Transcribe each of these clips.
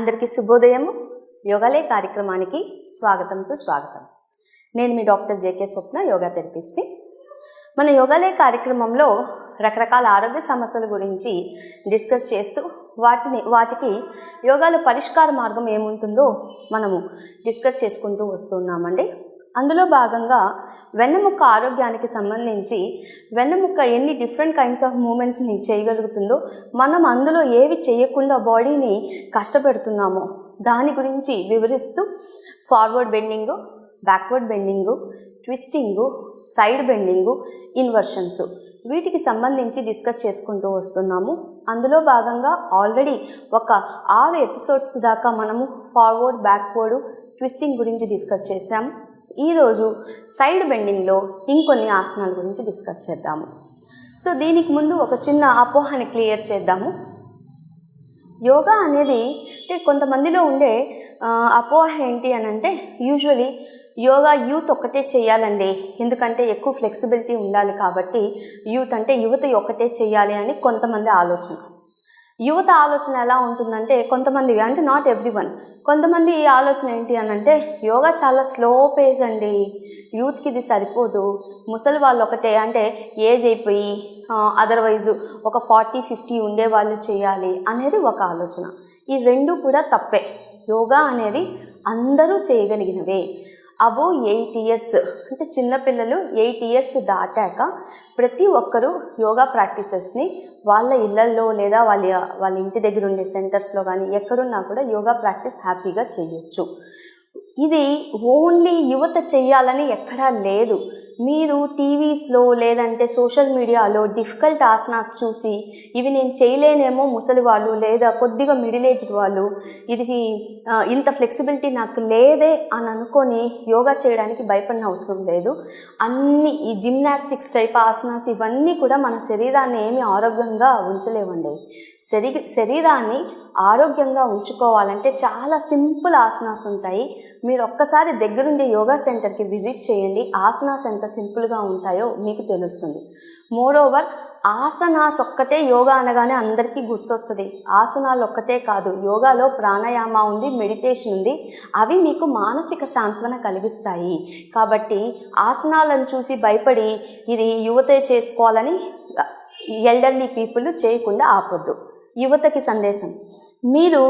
అందరికీ శుభోదయము. యోగాలే కార్యక్రమానికి స్వాగతం సుస్వాగతం. నేను మీ డాక్టర్ జేకే స్వప్న, యోగా థెరపిస్ట్ని. మన యోగాలే కార్యక్రమంలో రకరకాల ఆరోగ్య సమస్యల గురించి డిస్కస్ చేస్తూ వాటికి యోగాలో పరిష్కార మార్గం ఏముంటుందో మనము డిస్కస్ చేసుకుంటూ వస్తున్నామండి. అందులో భాగంగా వెన్నెముక్క ఆరోగ్యానికి సంబంధించి వెన్నెముక్క ఎన్ని డిఫరెంట్ కైండ్స్ ఆఫ్ మూమెంట్స్ని చేయగలుగుతుందో, మనం అందులో ఏవి చేయకుండా బాడీని కష్టపెడుతున్నామో దాని గురించి వివరిస్తూ forward bending, backward bending, twisting, side bending, inversions వీటికి సంబంధించి డిస్కస్ చేసుకుంటూ వస్తున్నాము. అందులో భాగంగా ఆల్రెడీ ఒక 6 ఎపిసోడ్స్ దాకా మనము ఫార్వర్డ్, బ్యాక్వర్డ్, ట్విస్టింగ్ గురించి డిస్కస్ చేసాము. ఈరోజు సైడ్ బెండింగ్లో ఇంకొన్ని ఆసనాల గురించి డిస్కస్ చేద్దాము. సో దీనికి ముందు ఒక చిన్న అపోహని క్లియర్ చేద్దాము. యోగా అనేది కొంతమందిలో ఉండే అపోహ ఏంటి అని అంటే, యూజువలీ యోగా యూత్ ఒక్కటే చేయాలండి, ఎందుకంటే ఎక్కువ ఫ్లెక్సిబిలిటీ ఉండాలి కాబట్టి యూత్ అంటే యువత ఒక్కటే చేయాలి అని కొంతమంది ఆలోచన. యువత ఆలోచన ఎలా ఉంటుందంటే, కొంతమంది అంటే నాట్ ఎవ్రీవన్, కొంతమంది ఈ ఆలోచన ఏంటి అని అంటే, యోగా చాలా స్లో పేస్ అండి, యూత్కి ఇది సరిపోదు, ముసలి వాళ్ళు ఒకటే అంటే ఏజ్ అయిపోయి అదర్వైజ్ ఒక 40-50 ఉండే వాళ్ళు చేయాలి అనేది ఒక ఆలోచన. ఈ రెండు కూడా తప్పే. యోగా అనేది అందరూ చేయగలిగినవే. అబోవ్ 8 ఇయర్స్ అంటే చిన్నపిల్లలు 8 ఇయర్స్ దాటాక ప్రతి ఒక్కరూ యోగా ప్రాక్టీసెస్ని వాళ్ళ ఇళ్లల్లో లేదా వాళ్ళ ఇంటి దగ్గర ఉండే సెంటర్స్లో కానీ ఎక్కడున్నా కూడా యోగా ప్రాక్టీస్ హ్యాపీగా చేయొచ్చు. ఇది ఓన్లీ యువత చెయ్యాలని ఎక్కడా లేదు. మీరు టీవీస్లో లేదంటే సోషల్ మీడియాలో డిఫికల్ట్ ఆసనాస్ చూసి ఇవి నేను చేయలేనేమో ముసలి వాళ్ళు లేదా కొద్దిగా మిడిల్ ఏజ్డ్ వాళ్ళు, ఇది ఇంత ఫ్లెక్సిబిలిటీ నాకు లేదే అని అనుకొని యోగా చేయడానికి భయపడిన అవసరం లేదు. అన్ని ఈ జిమ్నాస్టిక్స్ టైప్ ఆసనాస్ ఇవన్నీ కూడా మన శరీరాన్ని ఏమీ ఆరోగ్యంగా ఉంచలేవండి. శరీరాన్ని ఆరోగ్యంగా ఉంచుకోవాలంటే చాలా సింపుల్ ఆసనాస్ ఉంటాయి. మీరు ఒక్కసారి దగ్గరుండే యోగా సెంటర్కి విజిట్ చేయండి, ఆసనాస్ ఎంత సింపుల్గా ఉంటాయో మీకు తెలుస్తుంది. మోరోవర్ ఆసనాస్ ఒక్కటే యోగా అనగానే అందరికీ గుర్తొస్తుంది. ఆసనాలు ఒక్కటే కాదు, యోగాలో ప్రాణాయామ ఉంది, మెడిటేషన్ ఉంది. అవి మీకు మానసిక సాంత్వన కలిగిస్తాయి. కాబట్టి ఆసనాలను చూసి భయపడి ఇది యువతే చేసుకోవాలని ఎల్డర్లీ పీపుల్ చేయకుండా ఆపొద్దు. యువతకి సందేశం, మీరు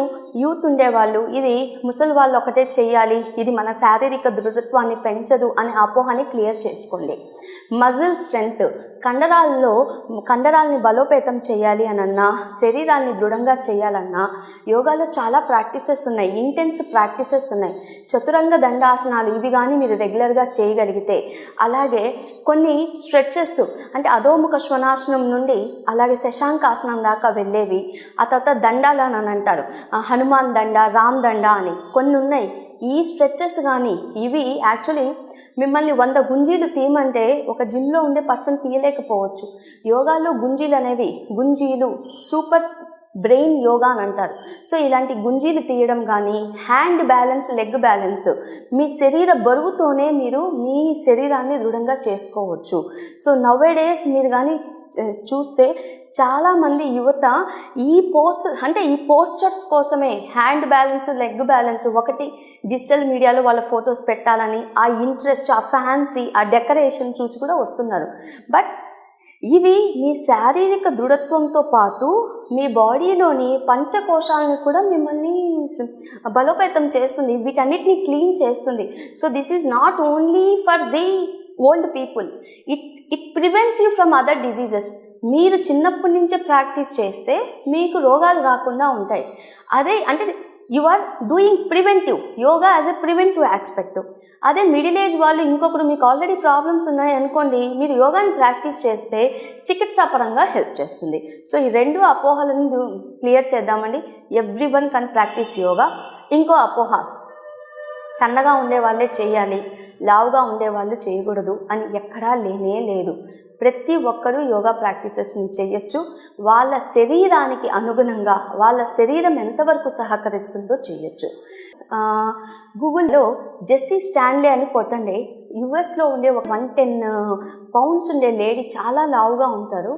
యూత్ ఉండేవాళ్ళు ఇది ముసలి వాళ్ళు ఒకటే చేయాలి, ఇది మన శారీరక దృఢత్వాన్ని పెంచదు అనే అపోహని క్లియర్ చేసుకోండి. మజిల్ స్ట్రెంగ్త్, కండరాల్ని బలోపేతం చేయాలి అనన్నా, శరీరాన్ని దృఢంగా చేయాలన్నా యోగాలో చాలా ప్రాక్టీసెస్ ఉన్నాయి, ఇంటెన్స్ ప్రాక్టీసెస్ ఉన్నాయి. చతురంగ దండాసనాలు ఇవి కానీ మీరు రెగ్యులర్గా చేయగలిగితే, అలాగే కొన్ని స్ట్రెచెస్ అంటే అధోముఖ శ్వనాసనం నుండి అలాగే శశాంకాసనం దాకా వెళ్ళేవి, ఆ తర్వాత దండాలు అని అంటారు, హనుమాన్ దండ, రామ్ దండ అని కొన్ని ఉన్నాయి. ఈ స్ట్రెచెస్ కానీ ఇవి యాక్చువల్లీ మిమ్మల్ని 100 గుంజీలు తీయమంటే ఒక జిమ్లో ఉండే పర్సన్ తీయలేకపోవచ్చు. యోగాలో గుంజీలు సూపర్ బ్రెయిన్ యోగా అని అంటారు. సో ఇలాంటి గుంజీలు తీయడం కానీ, హ్యాండ్ బ్యాలెన్స్, లెగ్ బ్యాలెన్స్, మీ శరీర బరువుతోనే మీరు మీ శరీరాన్ని దృఢంగా చేసుకోవచ్చు. సో నౌవేడేస్ మీరు కానీ చూస్తే చాలామంది యువత ఈ పోస్చర్స్ కోసమే హ్యాండ్ బ్యాలెన్స్, లెగ్ బ్యాలెన్స్, ఒకటి డిజిటల్ మీడియాలో వాళ్ళ ఫొటోస్ పెట్టాలని ఆ ఇంట్రెస్ట్, ఆ ఫ్యాన్సీ, ఆ డెకరేషన్ చూసి కూడా వస్తున్నారు. బట్ ఇవి మీ శారీరక దృఢత్వంతో పాటు మీ బాడీలోని పంచకోశాలను కూడా మిమ్మల్ని బలోపేతం చేస్తుంది, వీటన్నిటిని క్లీన్ చేస్తుంది. So this is not only for the old people, it prevents you from other diseases. మీరు చిన్నప్పటి నుంచే ప్రాక్టీస్ చేస్తే మీకు రోగాలు రాకుండా ఉంటాయి. అదే అంటే you are doing preventive yoga as a preventive aspect. అదే మిడిల్ ఏజ్ వాళ్ళు ఇంకొకరు మీకు ఆల్రెడీ ప్రాబ్లమ్స్ ఉన్నాయి అనుకోండి, మీరు యోగాని ప్రాక్టీస్ చేస్తే చికిత్సాపరంగా హెల్ప్ చేస్తుంది. సో ఈ రెండు అపోహలను క్లియర్ చేద్దామండి. Everyone can practice yoga. ఇంకో అపోహ, సన్నగా ఉండే వాళ్ళే చేయాలి, లావుగా ఉండేవాళ్ళు చేయకూడదు అని ఎక్కడా లేనే లేదు. ప్రతి ఒక్కరూ యోగా ప్రాక్టీసెస్ని చేయొచ్చు. వాళ్ళ శరీరానికి అనుగుణంగా వాళ్ళ శరీరం ఎంతవరకు సహకరిస్తుందో చేయొచ్చు. గూగుల్లో జెస్సీ స్టాన్లే అని కొట్టండి. యుఎస్లో ఉండే ఒక 110 పౌండ్స్ ఉండే లేడీ, చాలా లావుగా ఉంటారు.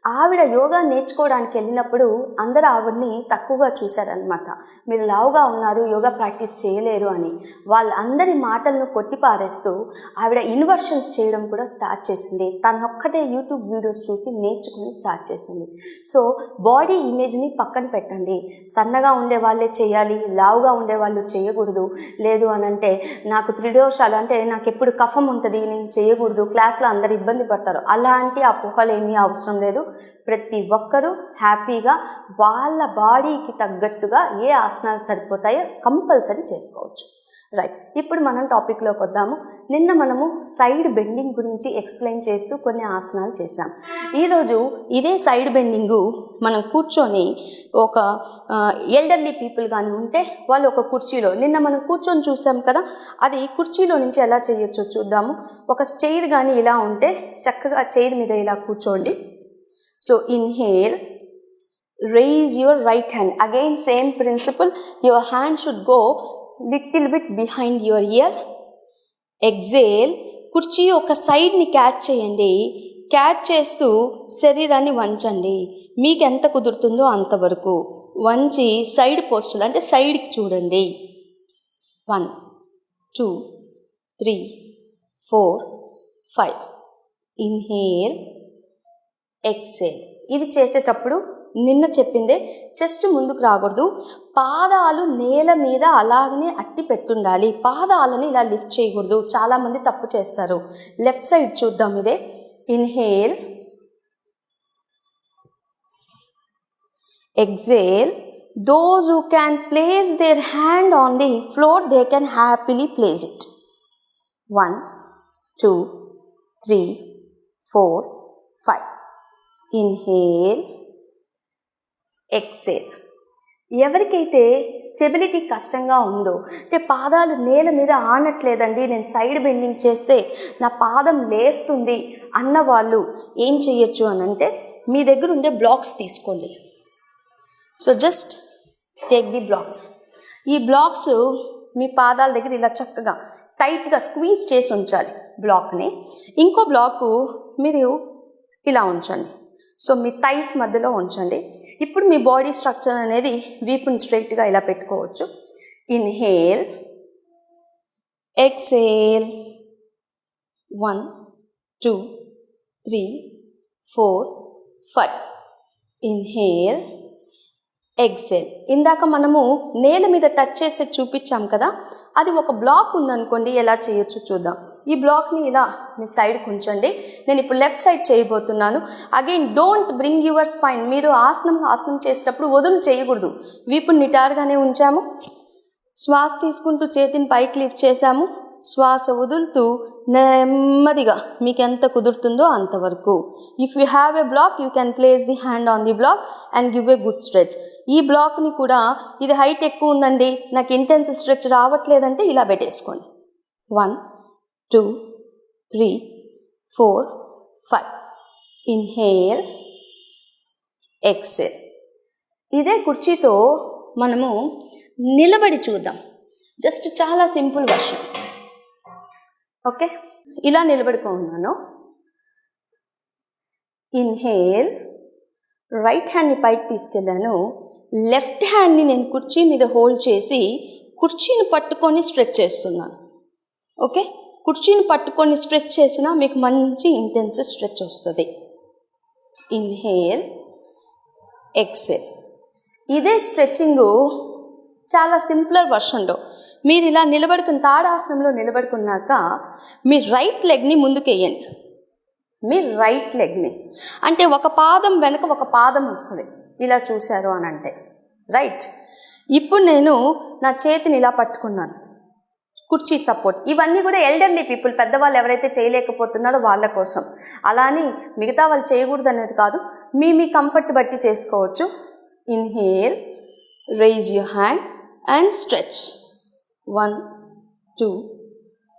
ఆవిడ యోగా నేర్చుకోవడానికి వెళ్ళినప్పుడు అందరూ ఆవిడని తక్కువగా చూశారనమాట. మీరు లావుగా ఉన్నారు, యోగా ప్రాక్టీస్ చేయలేరు అని. వాళ్ళందరి మాటలను కొట్టిపారేస్తూ ఆవిడ ఇన్వర్షన్స్ చేయడం కూడా స్టార్ట్ చేసింది. తనొక్కటే యూట్యూబ్ వీడియోస్ చూసి నేర్చుకుని స్టార్ట్ చేసింది. సో బాడీ ఇమేజ్ని పక్కన పెట్టండి. సన్నగా ఉండే వాళ్ళే చేయాలి, లావుగా ఉండే వాళ్ళు చేయకూడదు. లేదు అని అంటే నాకు త్రిదోషాలు అంటే నాకు ఎప్పుడు కఫం ఉంటుంది, నేను చేయకూడదు, క్లాస్లో అందరు ఇబ్బంది పడతారు, అలాంటి అపోహలు ఏమీ అవసరం లేదు. ప్రతి ఒక్కరూ హ్యాపీగా వాళ్ళ బాడీకి తగ్గట్టుగా ఏ ఆసనాలు సరిపోతాయో కంపల్సరీ చేసుకోవచ్చు. రైట్, ఇప్పుడు మనం టాపిక్లోకి వద్దాము. నిన్న మనము సైడ్ బెండింగ్ గురించి ఎక్స్ప్లెయిన్ చేస్తూ కొన్ని ఆసనాలు చేసాం. ఈరోజు ఇదే సైడ్ బెండింగు మనం కూర్చొని ఒక ఎల్డర్లీ పీపుల్ కానీ ఉంటే వాళ్ళు ఒక కుర్చీలో, నిన్న మనం కూర్చొని చూసాం కదా, అది కుర్చీలో నుంచి ఎలా చేయొచ్చో చూద్దాము. ఒక చైర్ కానీ ఇలా ఉంటే చక్కగా చైర్ మీద ఇలా కూర్చోండి. So inhale, raise your right hand. Again same principle, your hand should go little bit behind your ear. Exhale, కుర్చీ ఒక సైడ్ని క్యాచ్ చేయండి. క్యాచ్ చేస్తూ శరీరాన్ని వంచండి. మీకు ఎంత కుదురుతుందో అంతవరకు వంచి సైడ్ పోస్టులు అంటే సైడ్కి చూడండి. 1 2 3 4 5. Inhale, exhale. ఇది చేసేటప్పుడు నిన్న చెప్పిందే, చెస్ట్ ముందుకు రాకూడదు, పాదాలు నేల మీద అలాగనే అట్టి పెట్టుండాలి. పాదాలని ఇలా లిఫ్ట్ చేయకూడదు. చాలామంది తప్పు చేస్తారు. లెఫ్ట్ సైడ్ చూద్దాం. ఇదే inhale, exhale. Those who can place their hand on the floor, they can happily place it. 1 2 3 4 5. Inhale, exhale. ఎవరికైతే స్టెబిలిటీ కష్టంగా ఉందో, అంటే పాదాలు నేల మీద ఆనట్లేదండి, నేను సైడ్ బెండింగ్ చేస్తే నా పాదం లేస్తుంది అన్న వాళ్ళు ఏం చేయొచ్చు అని అంటే, మీ దగ్గర ఉండే బ్లాక్స్ తీసుకోండి. So just take the blocks. ఈ బ్లాక్స్ మీ పాదాల దగ్గర ఇలా చక్కగా టైట్గా స్క్వీజ్ చేసి ఉంచాలి బ్లాక్ని. ఇంకో బ్లాకు మీరు ఇలా ఉంచండి. సో మీ థైస్ మధ్యలో ఉంచండి. ఇప్పుడు మీ బాడీ స్ట్రక్చర్ అనేది వీపుని స్ట్రైట్గా ఇలా పెట్టుకోవచ్చు. Inhale, exhale. 1 2 3 4 5. Inhale, exhale. ఇందాక మనము నేల మీద టచ్ చేసి చూపించాం కదా, అది ఒక బ్లాక్ ఉందనుకోండి, ఎలా చేయొచ్చు చూద్దాం. ఈ బ్లాక్ని ఇలా మీ సైడ్కి ఉంచండి. నేను ఇప్పుడు లెఫ్ట్ సైడ్ చేయబోతున్నాను. Again don't bring your spine. మీరు ఆసనం చేసేటప్పుడు వదులు చేయకూడదు. వీపుని నిటారుగానే ఉంచాము. శ్వాస తీసుకుంటూ చేతిని పైకి లిఫ్ట్ చేశాము. శ్వాస వదులుతూ నెమ్మదిగా మీకు ఎంత కుదురుతుందో అంతవరకు. If you have a block, you can place the hand on the block and give a good stretch. ఈ బ్లాక్ని కూడా, ఇది హైట్ ఎక్కువ ఉందండి, నాకు ఇంటెన్స్ స్ట్రెచ్ రావట్లేదంటే ఇలా పెట్టేసుకోండి. 1 2 3 4 5. Inhale, exhale. ఇదే కుర్చీతో మనము నిలబడి చూద్దాం. జస్ట్ చాలా సింపుల్ వర్షన్. ఓకే, ఇలా నిలబడుకున్నాను. ఇన్హేల్, రైట్ హ్యాండ్ని పైకి తీసుకెళ్ళాను. లెఫ్ట్ హ్యాండ్ని నేను కుర్చీ మీద హోల్డ్ చేసి కుర్చీని పట్టుకొని స్ట్రెచ్ చేస్తున్నాను. ఓకే, కుర్చీని పట్టుకొని స్ట్రెచ్ చేసినా మీకు మంచి ఇంటెన్స్ స్ట్రెచ్ వస్తుంది. Inhale, exhale. ఇదే స్ట్రెచ్చింగు చాలా సింప్లర్ వర్షన్లో మీరు ఇలా నిలబడుకుని తాడాసనంలో నిలబడుకున్నాక మీ రైట్ లెగ్ని ముందుకేయండి. మీ రైట్ లెగ్ని అంటే ఒక పాదం వెనక ఒక పాదం వస్తుంది, ఇలా చూశారు అని అంటే. రైట్, ఇప్పుడు నేను నా చేతిని ఇలా పట్టుకున్నాను, కుర్చీ సపోర్ట్. ఇవన్నీ కూడా ఎల్డర్లీ పీపుల్, పెద్దవాళ్ళు ఎవరైతే చేయలేకపోతున్నారో వాళ్ళ కోసం. అలా అని మిగతా వాళ్ళు చేయకూడదు అనేది కాదు, మీ కంఫర్ట్ బట్టి చేసుకోవచ్చు. Inhale, rise your hand and stretch. 1 2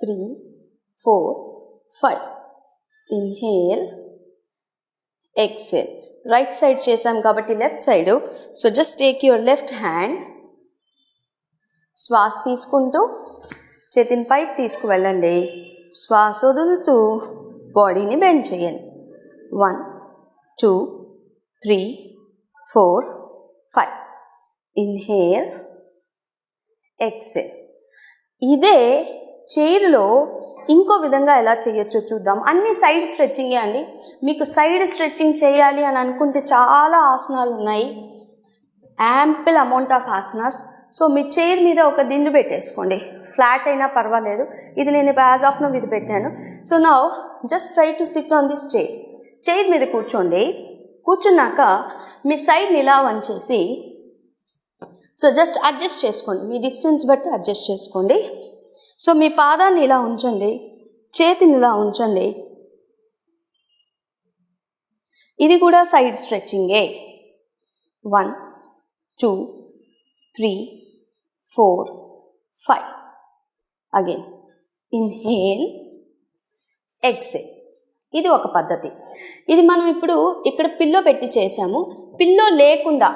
3 4 5. Inhale, exhale. Right side చేసాం కాబట్టి left side. So just take your left hand, శ్వాస తీసుకుంటూ చేతిని పైకి తీసుకువెళ్ళండి. శ్వాస వదులుతూ బాడీని బెండ్ చేయండి. 1 2 3, 4, 5. Inhale, exhale. ఇదే చైర్లో ఇంకో విధంగా ఎలా చేయొచ్చో చూద్దాం. అన్ని సైడ్ స్ట్రెచ్చింగే అండి. మీకు సైడ్ స్ట్రెచ్చింగ్ చేయాలి అని అనుకుంటే చాలా ఆసనాలు ఉన్నాయి, ample amount of asanas. So me chair మీద ఒక దిండు పెట్టేసుకోండి, ఫ్లాట్ అయినా పర్వాలేదు. ఇది నేను యాజ్ ఆఫ్ నో ఇది పెట్టాను. So now just try to SIT on this chair. Chair మీద కూర్చోండి. కూర్చున్నాక మీ సైడ్ని ఇలా వంచేసి, సో జస్ట్ అడ్జస్ట్ చేసుకోండి, మీ డిస్టెన్స్ బట్టి అడ్జస్ట్ చేసుకోండి. సో మీ పాదాన్ని ఇలా ఉంచండి, చేతిని ఇలా ఉంచండి. ఇది కూడా సైడ్ స్ట్రెచ్చింగే. 1, 2, 3, 4, 5. Again inhale, exhale. ఇది ఒక పద్ధతి. ఇది మనం ఇప్పుడు ఇక్కడ పిల్లో పెట్టి చేసాము. పిల్లో లేకుండా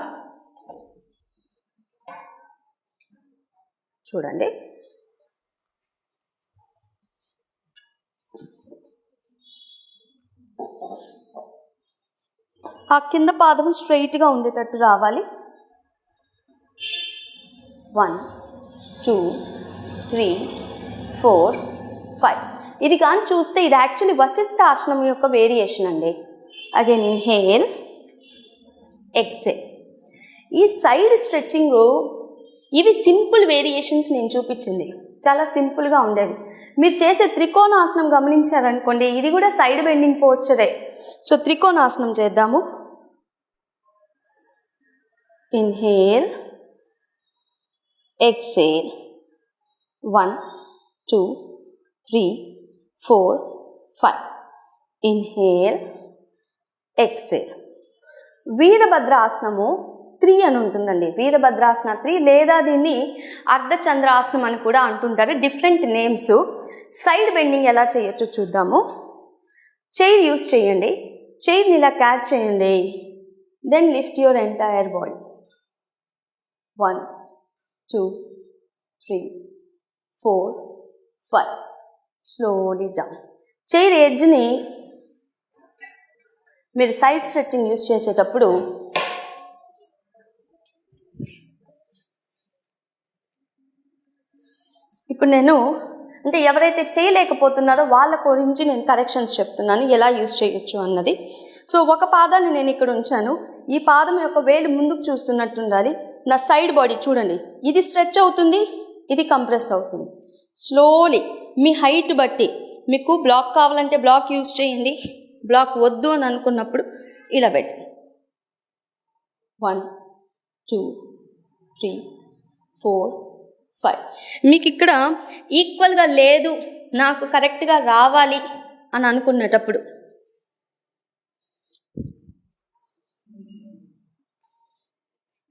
చూడండి. ఆ కింద పాదం స్ట్రైట్గా ఉండేటట్టు రావాలి. 1, 2, 3, 4, 5. ఇది కానీ చూస్తే ఇది యాక్చువల్లీ వశిష్ఠ ఆసనం యొక్క వేరియేషన్ అండి. Again inhale, exhale. ఈ సైడ్ స్ట్రెచ్చింగ్ ఇవి సింపుల్ వేరియేషన్స్ నేను చూపించింది, చాలా సింపుల్గా ఉండేవి. మీరు చేసే త్రికోణాసనం గమనించారనుకోండి, ఇది కూడా సైడ్ బెండింగ్ పోస్చరే. సో త్రికోణాసనం చేద్దాము. Inhale, exhale. 1, 2, 3, 4, 5. Inhale, exhale. వీరభద్రాసనము 3 అని ఉంటుందండి. వీరభద్రాసన 3 లేదా దీన్ని అర్ధచంద్రాసనం అని కూడా అంటుంటారు, డిఫరెంట్ నేమ్స్. సైడ్ బెండింగ్ ఎలా చేయొచ్చో చూద్దాము. చైర్ యూస్ చేయండి, చైర్ని ఇలా క్యాచ్ చేయండి, then lift your entire body. 1, 2, 3, 4, 5. Slowly down. Chair ఎడ్జ్ని మీరు సైడ్ స్ట్రెచ్చింగ్ యూస్ చేసేటప్పుడు ఇప్పుడు నేను అంటే ఎవరైతే చేయలేకపోతున్నారో వాళ్ళ గురించి నేను కరెక్షన్స్ చెప్తున్నాను, ఎలా యూస్ చేయొచ్చు అన్నది. సో ఒక పాదాన్ని నేను ఇక్కడ ఉంచాను, ఈ పాదం యొక్క వేలు ముందుకు చూస్తున్నట్టు ఉండాలి. నా సైడ్ బాడీ చూడండి, ఇది స్ట్రెచ్ అవుతుంది, ఇది కంప్రెస్ అవుతుంది. స్లోలీ మీ హైట్ బట్టి, మీకు బ్లాక్ కావాలంటే బ్లాక్ యూస్ చేయండి, బ్లాక్ వద్దు అని అనుకున్నప్పుడు ఇలా పెట్టి 1, 2, 3, 4, 5. మీకు ఇక్కడ ఈక్వల్గా లేదు, నాకు కరెక్ట్గా రావాలి అని అనుకునేటప్పుడు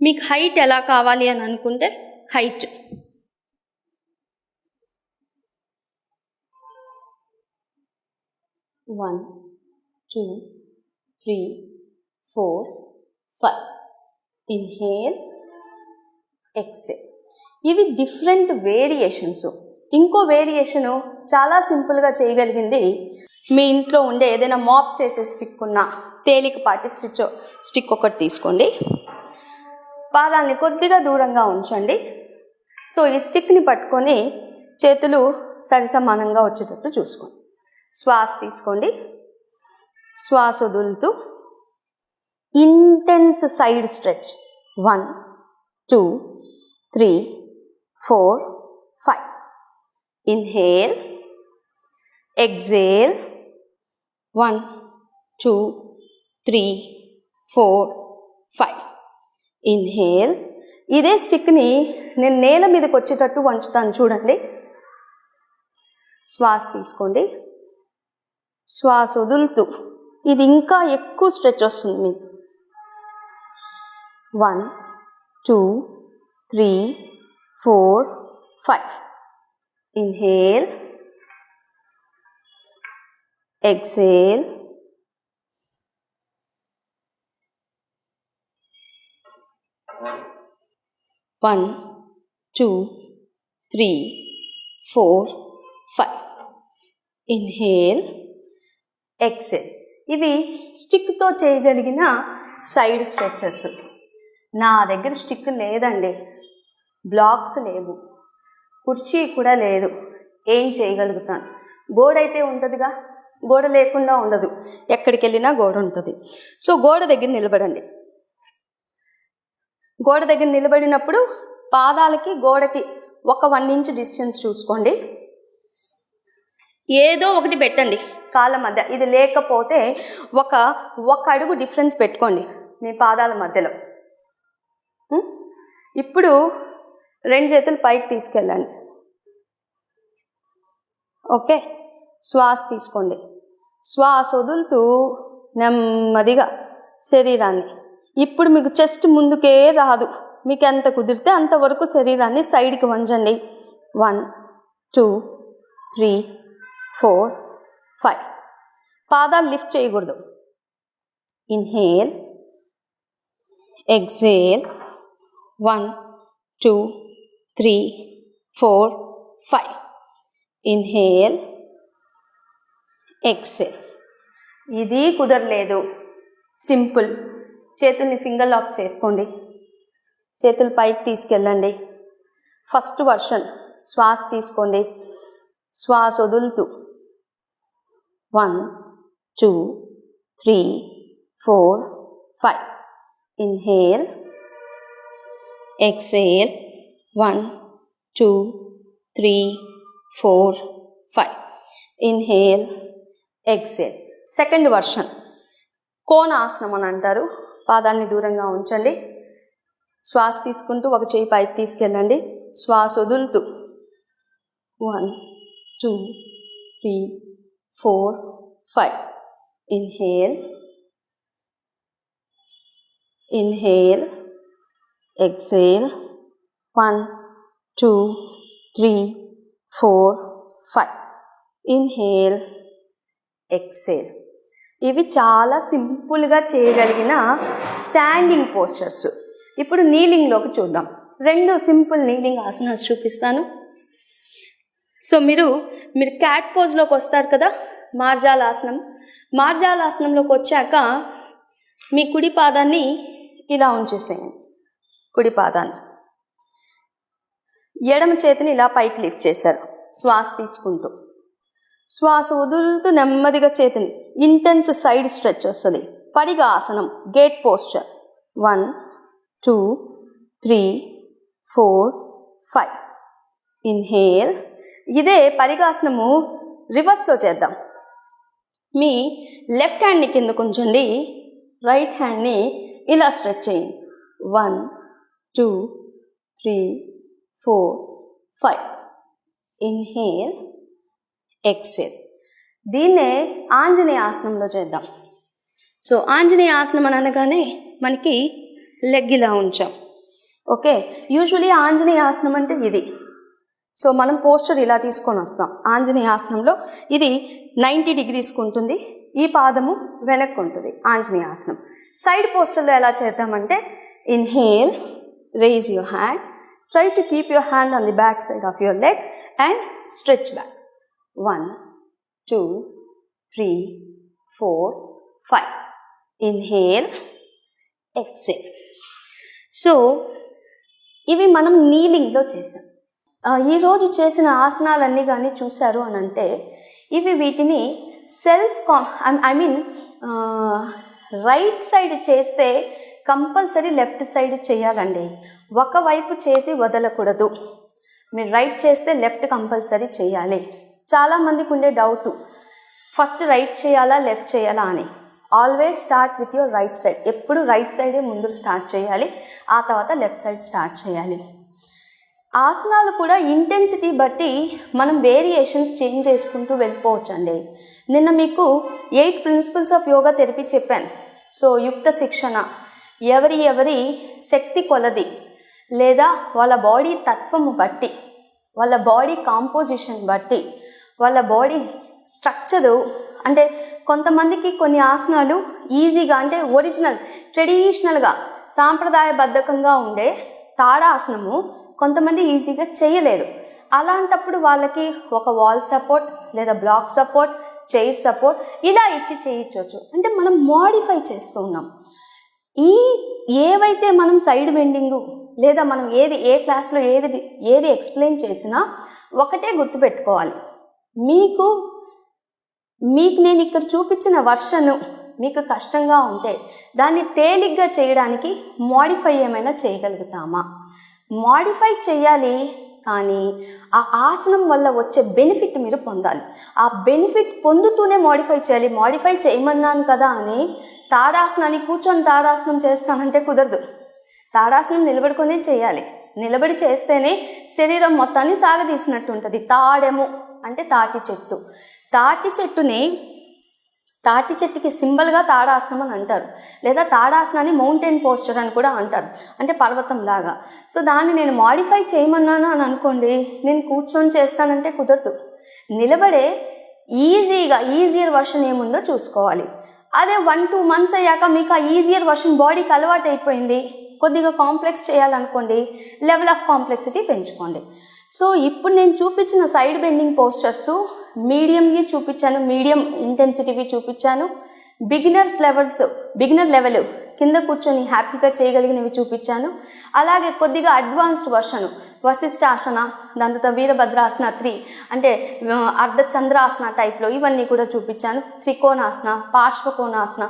మీకు హైట్ ఎలా కావాలి అని అనుకుంటే హైట్ 1, 2, 3, 4, 5. Inhale, exhale. ఇవి డిఫరెంట్ వేరియేషన్స్. ఇంకో వేరియేషను చాలా సింపుల్గా చేయగలిగింది, మీ ఇంట్లో ఉండే ఏదైనా మాప్ చేసే స్టిక్ ఉన్న తేలికపాటి స్టిక్ ఒకటి తీసుకోండి, పాదాలని కొద్దిగా దూరంగా ఉంచండి. సో ఈ స్టిక్ని పట్టుకొని చేతులు సరిసమానంగా వచ్చేటట్టు చూసుకోండి. శ్వాస తీసుకోండి, శ్వాస వదులుతూ intense side stretch. 1, 2, 3, 4, 5. Inhale, exhale. 1, 2, 3, 4, 5. Inhale. ఇదే స్టిక్ని నేను నేల మీదకి వచ్చేటట్టు వంచుతాను చూడండి. శ్వాస తీసుకోండి, శ్వాస వదులుతూ ఇది ఇంకా ఎక్కువ స్ట్రెచ్ వస్తుంది మీకు. 1, 2, 3, 4, 5. Inhale, exhale. 1, 2, 3, 4, 5. Inhale, exhale. ఇవి స్టిక్తో చేయగలిగిన సైడ్ స్ట్రెచెస్. నా దగ్గర స్టిక్ లేదండి, బ్లాక్స్ లేవు, కుర్చీ కూడా లేదు, ఏం చేయగలుగుతాను? గోడ అయితే ఉంటుందిగా, గోడ లేకుండా ఉండదు, ఎక్కడికి వెళ్ళినా గోడ ఉంటుంది. సో గోడ దగ్గర నిలబడండి. గోడ దగ్గర నిలబడినప్పుడు పాదాలకి గోడకి ఒక 1 ఇంచ్ డిస్టెన్స్ చూసుకోండి. ఏదో ఒకటి పెట్టండి కాళ్ళ మధ్య. ఇది లేకపోతే ఒక అడుగు డిఫరెన్స్ పెట్టుకోండి మీ పాదాల మధ్యలో. ఇప్పుడు 2 చేతులు పైకి తీసుకెళ్ళండి. ఓకే, శ్వాస తీసుకోండి. శ్వాస వదులుతూ నెమ్మదిగా శరీరాన్ని, ఇప్పుడు మీకు చెస్ట్ ముందుకే రాదు, మీకు ఎంత కుదిరితే అంతవరకు శరీరాన్ని సైడ్కి వంచండి. 1 2 3 4 5. పాదాలు లిఫ్ట్ చేయకూడదు. Inhale, exhale. 1 2 3 4 5. Inhale, exhale. ఇది కుదరలేదు, సింపుల్. చేతుల్ని ఫింగర్ లాక్ చేసుకోండి. చేతులు పైకి తీసుకెళ్ళండి. First version. శ్వాస తీసుకోండి. శ్వాస వదులుతూ 1 2 3 4 5. Inhale, exhale. 1 2 3 4 5. Inhale, exhale. Second version కోణాసనం అని అంటారు. పాదాన్ని దూరంగా ఉంచండి. శ్వాస తీసుకుంటూ ఒక చేయి పైకి తీసుకెళ్ళండి. శ్వాస వదులుతూ 1 2 3 4 5. Inhale, inhale, exhale. 1 2 3 4 5. Inhale, exhale. ఇవి చాలా సింపుల్గా చేయగలిగిన స్టాండింగ్ పోస్చర్స్. ఇప్పుడు నీలింగ్లోకి చూద్దాం. 2 సింపుల్ నీలింగ్ ఆసనాస్ చూపిస్తాను. సో మీరు క్యాట్ పోజ్లోకి వస్తారు కదా, మార్జాలాసనం. మార్జాలాసనంలోకి వచ్చాక మీ కుడి పాదాన్ని ఇలా ఉంచేసేయండి. కుడి పాదాన్ని, ఎడమ చేతిని ఇలా పైకి లిఫ్ట్ చేశారు. శ్వాస తీసుకుంటూ, శ్వాస వదులుతూ నెమ్మదిగా చేతిని, ఇంటెన్స్ సైడ్ స్ట్రెచ్ వస్తుంది. పరిగా ఆసనం, గేట్ పోస్చర్. 1 2 3 4 5. ఇన్హేల్. ఇదే పరిగాసనము రివర్స్లో చేద్దాం. మీ లెఫ్ట్ హ్యాండ్ని కింద కొంచండి, రైట్ హ్యాండ్ని ఇలా స్ట్రెచ్ చేయండి. 1 2 3 4 5. Inhale, exhale. దీన్నే ఆంజనేయ ఆసనంలో చేద్దాం. సో ఆంజనేయ ఆసనం అని అనగానే మనకి లెగ్ ఇలా ఉంచాం. ఓకే, యూజువలీ ఆంజనేయ ఆసనం అంటే ఇది. సో మనం పోస్చర్ ఇలా తీసుకొని వస్తాం. ఆంజనేయ ఆసనంలో ఇది 90 degreesకి ఉంటుంది. ఈ పాదము వెనక్కి ఉంటుంది. ఆంజనేయ ఆసనం సైడ్ పోస్చర్లో ఎలా చేద్దామంటే, inhale, rise your hand, try to keep your hand on the back side of your leg and stretch back. 1 2 3 4 5. Inhale, exhale. So ఇవి మనం నీలింగ్లో చేసాం. ఈరోజు చేసిన ఆసనాలన్నీ కానీ చూశారు అని అంటే, ఇవి వీటిని రైట్ సైడ్ చేస్తే కంపల్సరీ లెఫ్ట్ సైడ్ చేయాలండి. ఒకవైపు చేసి వదలకూడదు. మీరు రైట్ చేస్తే లెఫ్ట్ కంపల్సరీ చేయాలి. చాలామందికి ఉండే డౌటు, ఫస్ట్ రైట్ చేయాలా లెఫ్ట్ చేయాలా అని. Always start with your right side. ఎప్పుడు రైట్ సైడే ముందు స్టార్ట్ చేయాలి, ఆ తర్వాత లెఫ్ట్ సైడ్ స్టార్ట్ చేయాలి. ఆసనాలు కూడా ఇంటెన్సిటీ బట్టి మనం వేరియేషన్స్ చేంజ్ చేసుకుంటూ వెళ్ళిపోవచ్చండి. నిన్న మీకు 8 ప్రిన్సిపల్స్ ఆఫ్ యోగా థెరపీ చెప్పాను. సో యుక్త శిక్షణ, ఎవరి శక్తి కొలది, లేదా వాళ్ళ బాడీ తత్వము బట్టి, వాళ్ళ బాడీ కాంపోజిషన్ బట్టి, వాళ్ళ బాడీ స్ట్రక్చరు. అంటే కొంతమందికి కొన్ని ఆసనాలు ఈజీగా, అంటే ఒరిజినల్ ట్రెడిషనల్గా సాంప్రదాయబద్ధకంగా ఉండే తాడాసనము కొంతమంది ఈజీగా చేయలేరు. అలాంటప్పుడు వాళ్ళకి ఒక వాల్ సపోర్ట్ లేదా బ్లాక్ సపోర్ట్, చైర్ సపోర్ట్ ఇలా ఇచ్చి చేయించవచ్చు. అంటే మనం మోడిఫై చేస్తూ ఉన్నాం. ఈ ఏవైతే మనం సైడ్ బెండింగు లేదా మనం ఏ క్లాస్లో ఏది ఎక్స్ప్లెయిన్ చేసినా ఒకటే గుర్తుపెట్టుకోవాలి. మీకు నేను ఇక్కడ చూపించిన వర్షను మీకు కష్టంగా ఉంటే దాన్ని తేలిగ్గా చేయడానికి మోడిఫై ఏమైనా చేయగలుగుతామా? మోడిఫై చేయాలి, కానీ ఆ ఆసనం వల్ల వచ్చే బెనిఫిట్ మీరు పొందాలి. ఆ బెనిఫిట్ పొందుతూనే మోడిఫై చేయాలి. మోడిఫై చేయమన్నాను కదా అని తాడాసనాన్ని కూర్చొని తాడాసనం చేస్తానంటే కుదరదు. తాడాసనం నిలబడుకునే చేయాలి. నిలబడి చేస్తేనే శరీరం మొత్తాన్ని సాగదీసినట్టు ఉంటుంది. తాడెము అంటే తాటి చెట్టుకి సింబల్గా తాడాసనం అని అంటారు, లేదా తాడాసనాన్ని మౌంటైన్ పోస్చర్ అని కూడా అంటారు, అంటే పర్వతం లాగా. సో దాన్ని నేను మోడిఫై చేయమన్నాను అని అనుకోండి, నేను కూర్చొని చేస్తానంటే కుదరదు. నిలబడే ఈజియర్ వర్షన్ ఏముందో చూసుకోవాలి. అదే 1-2 months అయ్యాక మీకు ఆ ఈజియర్ వర్షన్ బాడీకి అలవాటు అయిపోయింది, కొద్దిగా కాంప్లెక్స్ చేయాలనుకోండి, లెవెల్ ఆఫ్ కాంప్లెక్సిటీ పెంచుకోండి. సో ఇప్పుడు నేను చూపించిన సైడ్ బెండింగ్ పోస్చర్స్ మీడియంవి చూపించాను, మీడియం ఇంటెన్సిటీవి చూపించాను, బిగినర్ లెవెల్ కింద కూర్చొని హ్యాపీగా చేయగలిగినవి చూపించాను. అలాగే కొద్దిగా అడ్వాన్స్డ్ వర్షన్ వశిష్ఠాసన, దాని తర్వాత వీరభద్రాసన 3 అంటే అర్ధచంద్రాసన టైప్లో ఇవన్నీ కూడా చూపించాను. త్రికోణాసన, పార్శ్వకోణాసన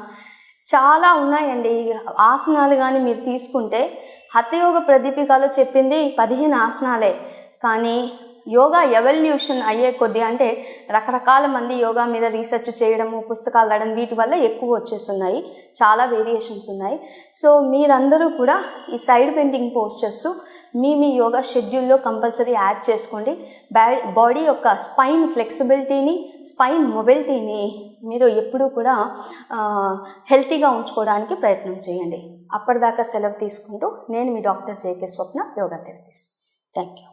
చాలా ఉన్నాయండి ఆసనాలు. కానీ మీరు తీసుకుంటే హఠయోగ ప్రదీపికలో చెప్పింది 15 ఆసనాలే, కానీ యోగా ఎవల్యూషన్ అయ్యే కొద్దీ, అంటే రకరకాల మంది యోగా మీద రీసెర్చ్ చేయడము, పుస్తకాలు రాయడం, వీటి వల్ల ఎక్కువ వచ్చేస్తున్నాయి, చాలా వేరియేషన్స్ ఉన్నాయి. సో మీరందరూ కూడా ఈ సైడ్ బెండింగ్ పోస్చర్స్ మీ యోగా షెడ్యూల్లో కంపల్సరీ యాడ్ చేసుకోండి. బాడీ యొక్క స్పైన్ ఫ్లెక్సిబిలిటీని, స్పైన్ మొబిలిటీని మీరు ఎప్పుడూ కూడా హెల్తీగా ఉంచుకోవడానికి ప్రయత్నం చేయండి. అప్పటిదాకా సెలవు తీసుకుంటూ నేను మీ doctor JK Swapna, yoga therapist. Thank you.